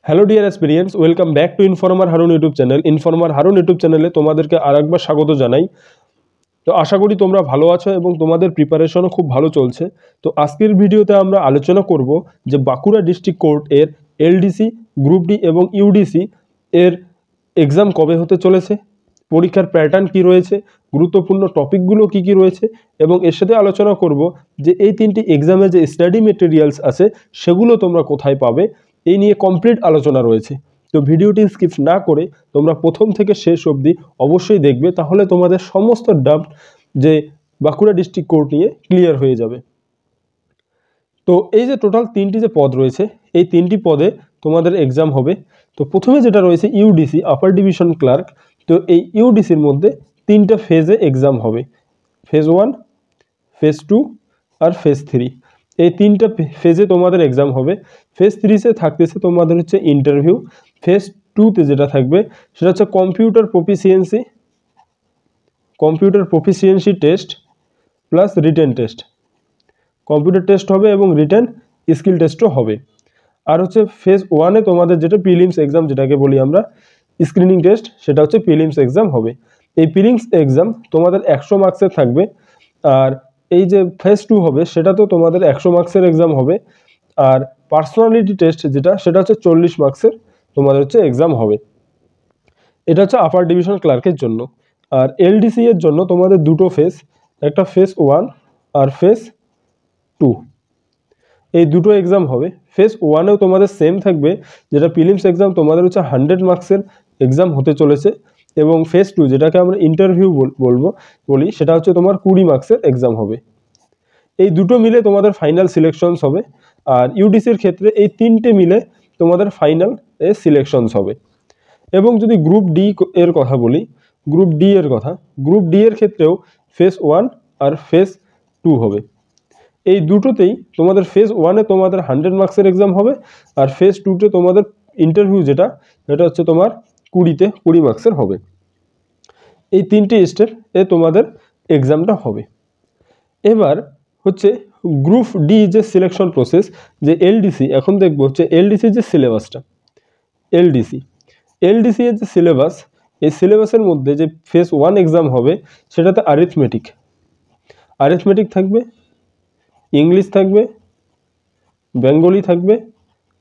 Hello dear experience, welcome back to informer Harun YouTube channel. Informer Harun YouTube চ্যানেলে তোমাদেরকে আরেকবার স্বাগত জানাই। তো আশা করি তোমরা ভালো আছো এবং তোমাদের প্রিপারেশনও খুব ভালো চলছে। তো আজকের ভিডিওতে আমরা আলোচনা করব যে বাঁকুড়া ডিস্ট্রিক্ট কোর্ট এর এলডিসি, গ্রুপ ডি এবং ইউডিসি এর এক্সাম কবে হতে চলেছে, পরীক্ষার প্যাটার্ন কি রয়েছে, গুরুত্বপূর্ণ টপিকগুলো কি কি রয়েছে, এবং এর সাথে আলোচনা করব যে এই তিনটি এক্সামে যে স্টাডি মেটেরিয়ালস আছে সেগুলো তোমরা কোথায় পাবে। এই নিয়ে কমপ্লিট আলোচনা রয়েছে। তো ভিডিওটি স্কিপ না করে তোমরা প্রথম থেকে শেষ অবধি অবশ্যই দেখবে, তাহলে তোমাদের সমস্ত ডাউট যে বাঁকুড়া ডিস্ট্রিক্ট কোর্ট নিয়ে ক্লিয়ার হয়ে যাবে। তো এই যে টোটাল তিনটি যে পদ রয়েছে, এই তিনটি পদে তোমাদের এক্সাম হবে। তো প্রথমে যেটা রয়েছে ইউডিসি, আপার ডিভিশন ক্লার্ক। তো এই ইউডিসির মধ্যে তিনটা ফেজে এক্সাম হবে, ফেজ 1, ফেজ 2 আর ফেজ 3। এই তিনটা ফেজে তোমাদের এক্সাম হবে। ফেজ 3-তে থাকতেছে তোমাদের হচ্ছে ইন্টারভিউ। ফেজ 2-তে যেটা থাকবে সেটা হচ্ছে computer proficiency test plus written test. Computer test হবে এবং রিটেন স্কিল টেস্টও হবে। আর হচ্ছে ফেজ 1-এ তোমাদের যেটা প্রিলিমস এক্সাম, যেটাকে বলি আমরা স্ক্রিনিং টেস্ট, সেটা হচ্ছে প্রিলিমস এক্সাম হবে। এই প্রিলিমস এক্সাম তোমাদের 100 মার্কসের থাকবে। আর এই যে ফেজ 2 হবে সেটা তো তোমাদের 100 মার্কসের এক্সাম হবে। আর পার্সোনালিটি টেস্ট যেটা, সেটা হচ্ছে 40 মার্কসের তোমাদের হচ্ছে এক্সাম হবে। এটা হচ্ছে আপার ডিভিশন ক্লার্কের জন্য। আর এলডিসি এর জন্য তোমাদের দুটো ফেজ, একটা ফেজ 1 আর ফেজ 2, এই দুটো এক্সাম হবে। ফেজ 1-এও তোমাদের সেম থাকবে, যেটা প্রিলিমস এক্সাম তোমাদের হচ্ছে 100 মার্কসের এক্সাম হতে চলেছে। এবং ফেজ 2, যেটাকে আমরা ইন্টারভিউ বলি, সেটা হচ্ছে তোমার 20 মার্কসের এক্সাম হবে। এই দুটো মিলে তোমাদের ফাইনাল সিলেকশনস হবে। আর ইউডিসির ক্ষেত্রে এই তিনটে মিলে তোমাদের ফাইনাল সিলেকশনস হবে। এবং যদি গ্রুপ ডি এর কথা বলি, গ্রুপ ডি এর ক্ষেত্রেও ফেজ 1 আর ফেজ 2 হবে। এই দুটোতেই তোমাদের ফেজ 1-এ তোমাদের 100 মার্কসের এক্সাম হবে। আর ফেজ 2-তে তোমাদের ইন্টারভিউ যেটা হচ্ছে তোমার 20 মার্কসের হবে। এই তিনটে স্টেপে তোমাদের এক্সামটা হবে। এবার হচ্ছে গ্রুপ ডি যে সিলেকশন প্রসেস, যে এলডিসি, এখন দেখবো হচ্ছে এলডিসির যে সিলেবাসটা। এলডিসি এর যে সিলেবাস, এই সিলেবাসের মধ্যে যে ফেজ 1 এক্সাম হবে সেটাতে আরিথমেটিক থাকবে, ইংলিশ থাকবে, বেঙ্গলি থাকবে,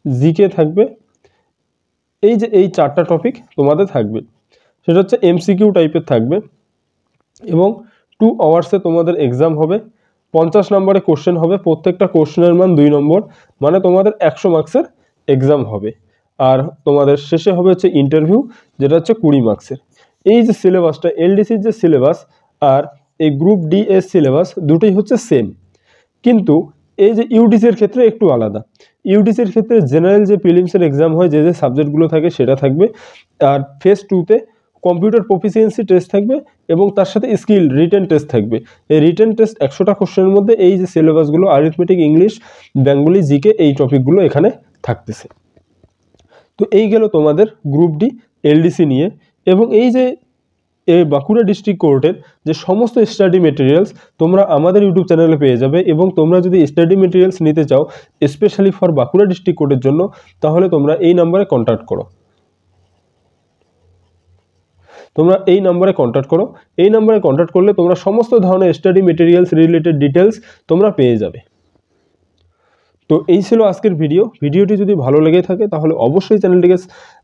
জিকে থাকবে। এই যে এই 4টা টপিক তোমাদের থাকবে, সেটা হচ্ছে এমসিকিউ টাইপের থাকবে। এবং 2 আওয়ার্সে তোমাদের এক্সাম হবে। 50 নম্বরে কোশ্চেন হবে, প্রত্যেকটা কোশ্চেনের মান 2 নম্বর, মানে তোমাদের 100 মার্কসের এক্সাম হবে। আর তোমাদের শেষে হবে হচ্ছে ইন্টারভিউ, যেটা হচ্ছে 20 মার্কসের। এই যে সিলেবাসটা, এলডিসির যে সিলেবাস আর এই গ্রুপ ডি এর সিলেবাস, দুটোই হচ্ছে সেম। কিন্তু এই যে ইউডিসির ক্ষেত্রে একটু আলাদা। ইউডিসির ক্ষেত্রে জেনারেল যে প্রিলিমসের এক্সাম হয়, যে সাবজেক্টগুলো থাকে সেটা থাকবে। আর ফেজ 2-তে কম্পিউটার প্রফিসিয়েন্সি টেস্ট থাকবে এবং তার সাথে স্কিল রিটেন টেস্ট থাকবে। এই রিটেন টেস্ট 100টা কোশ্চেনের মধ্যে এই যে সিলেবাসগুলো, আরিথমেটিক, ইংলিশ, বেঙ্গলি, জিকে, এই টপিকগুলো এখানে থাকতেছে। তো এই গেল তোমাদের গ্রুপ ডি এলডিসি নিয়ে। এবং এই যে বাঁকুড়া ডিস্ট্রিক্ট কোর্টের যে সমস্ত স্টাডি মেটেরিয়ালস তোমরা আমাদের ইউটিউব চ্যানেলে পেয়ে যাবে। এবং তোমরা যদি স্টাডি মেটেরিয়ালস নিতে চাও স্পেশালি ফর বাঁকুড়া ডিস্ট্রিক্ট কোর্টের জন্য, তাহলে তোমরা এই নাম্বারে কন্ট্যাক্ট করো। এই নাম্বারে কন্ট্যাক্ট করলে তোমরা সমস্ত ধরনের স্টাডি মেটেরিয়ালস রিলেটেড ডিটেলস তোমরা পেয়ে যাবে। তো এই ছিল আজকের ভিডিওটি যদি ভালো লেগে থাকে তাহলে অবশ্যই চ্যানেলটিকে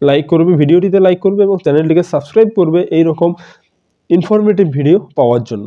লাইক করবে, ভিডিওটিতে লাইক করবে এবং চ্যানেলটিকে সাবস্ক্রাইব করবে এই রকম ইনফরমেটিভ ভিডিও পাওয়ার জন্য।